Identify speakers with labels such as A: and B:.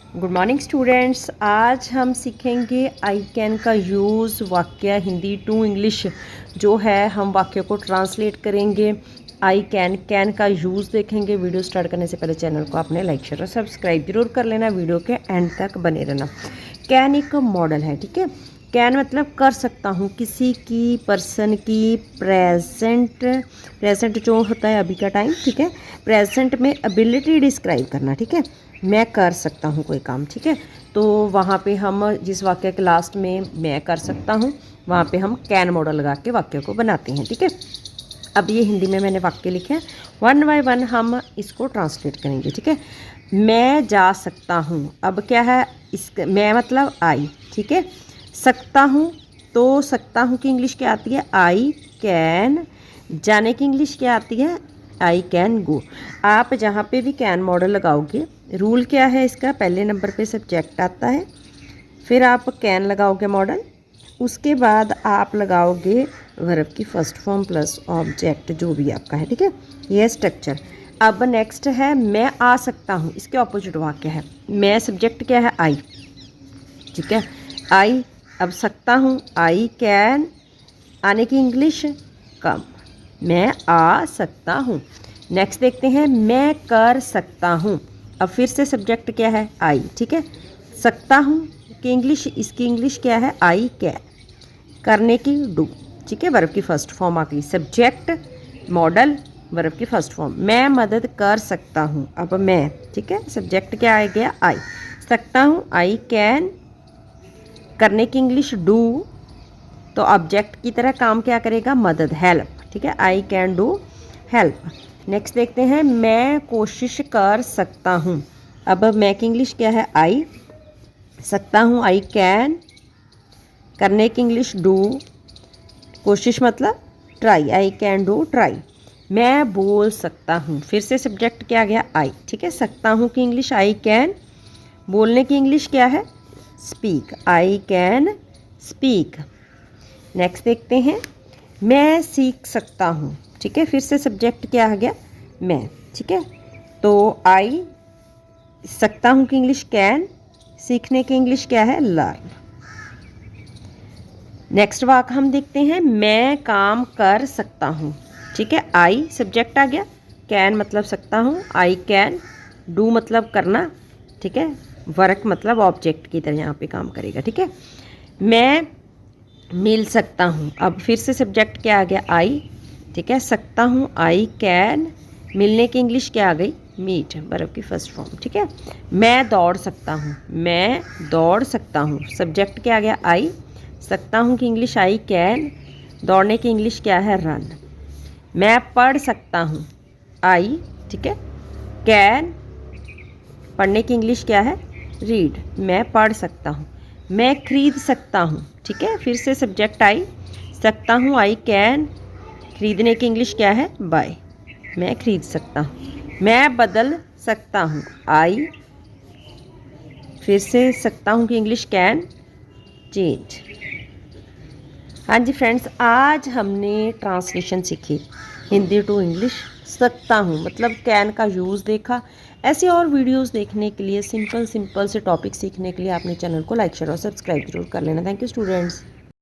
A: Good morning students. आज हम सीखेंगे आई कैन का यूज़ वाक्य हिंदी टू इंग्लिश जो है हम वाक्य को ट्रांसलेट करेंगे। आई कैन का यूज़ देखेंगे। वीडियो स्टार्ट करने से पहले चैनल को आपने लाइक शेयर और सब्सक्राइब जरूर कर लेना। वीडियो के एंड तक बने रहना। कैन एक मॉडल है, ठीक है। कैन मतलब कर सकता हूँ, किसी की, पर्सन की। प्रेजेंट जो होता है अभी का टाइम, ठीक है। प्रेजेंट में एबिलिटी डिस्क्राइब करना, ठीक है। मैं कर सकता हूँ कोई काम, ठीक है। तो वहाँ पे हम जिस वाक्य के लास्ट में मैं कर सकता हूँ वहाँ पे हम कैन मॉडल लगा के वाक्य को बनाते हैं, ठीक है। अब ये हिंदी में मैंने वाक्य लिखे हैं, वन बाय वन हम इसको ट्रांसलेट करेंगे, ठीक है। मैं जा सकता हूँ, अब क्या है, इस मैं मतलब आई, ठीक है। सकता हूँ, तो सकता हूँ की इंग्लिश क्या आती है, आई कैन। जाने की इंग्लिश क्या आती है, आई कैन गो। आप जहाँ पे भी कैन मॉडल लगाओगे, रूल क्या है इसका, पहले नंबर पे सब्जेक्ट आता है, फिर आप कैन लगाओगे मॉडल, उसके बाद आप लगाओगे वर्ब की फर्स्ट फॉर्म प्लस ऑब्जेक्ट जो भी आपका है, ठीक है। ये स्ट्रक्चर। अब नेक्स्ट है मैं आ सकता हूँ, इसके ऑपोजिट वाक्य है। मैं सब्जेक्ट क्या है, आई, ठीक है। आई। अब सकता हूँ, आई कैन। आने की इंग्लिश कम। मैं आ सकता हूँ। नेक्स्ट देखते हैं, मैं कर सकता हूँ। अब फिर से सब्जेक्ट क्या है, आई, ठीक है। सकता हूँ की इंग्लिश, इसकी इंग्लिश क्या है, आई कैन। करने की डू, ठीक है। वर्ब की फर्स्ट फॉर्म आ गई। सब्जेक्ट मॉडल वर्ब की फर्स्ट फॉर्म। मैं मदद कर सकता हूँ, अब मैं, ठीक है। सब्जेक्ट क्या आ गया, आई। सकता हूँ, आई कैन। करने की इंग्लिश डू, तो ऑब्जेक्ट की तरह काम क्या करेगा, मदद, हेल्प, ठीक है। I can do help. Next देखते हैं, मैं कोशिश कर सकता हूँ। अब मैं की इंग्लिश क्या है, आई। सकता हूँ, आई कैन। करने की इंग्लिश डू, कोशिश मतलब try, I can do try. मैं बोल सकता हूँ, फिर से सब्जेक्ट क्या गया, आई, ठीक है। सकता हूँ की इंग्लिश आई कैन। बोलने की इंग्लिश क्या है, speak, I can speak. Next देखते हैं, मैं सीख सकता हूँ, ठीक है। फिर से सब्जेक्ट क्या आ गया, मैं, ठीक है। तो आई। सकता हूँ की इंग्लिश कैन। सीखने की इंग्लिश क्या है, लर्न। नेक्स्ट वाक हम देखते हैं, मैं काम कर सकता हूँ, ठीक है। आई सब्जेक्ट आ गया, कैन मतलब सकता हूँ, आई कैन। डू मतलब करना, ठीक है। वर्क मतलब ऑब्जेक्ट की तरह यहाँ पे काम करेगा, ठीक है। मैं मिल सकता हूँ, अब फिर से सब्जेक्ट क्या आ गया, आई, ठीक है। सकता हूँ, आई कैन। मिलने की इंग्लिश क्या आ गई, मीट, वर्ब की फर्स्ट फॉर्म, ठीक है। मैं दौड़ सकता हूँ, मैं दौड़ सकता हूँ। सब्जेक्ट क्या आ गया, आई। सकता हूँ की इंग्लिश आई कैन। दौड़ने की इंग्लिश क्या है, रन। मैं पढ़ सकता हूँ, आई, ठीक है। कैन। पढ़ने की इंग्लिश क्या है, रीड। मैं पढ़ सकता हूँ। मैं खरीद सकता हूँ, ठीक है। फिर से सब्जेक्ट आई। सकता हूँ, आई कैन। खरीदने की इंग्लिश क्या है, बाय। मैं खरीद सकता हूँ। मैं बदल सकता हूँ, आई। फिर से सकता हूँ कि इंग्लिश कैन चेंज। हाँ जी फ्रेंड्स, आज हमने ट्रांसलेशन सीखी हिंदी टू इंग्लिश। सकता हूँ मतलब कैन का यूज़ देखा। ऐसे और वीडियोस देखने के लिए, सिंपल से टॉपिक सीखने के लिए आपने चैनल को लाइक शेयर और सब्सक्राइब जरूर कर लेना। Thank you students.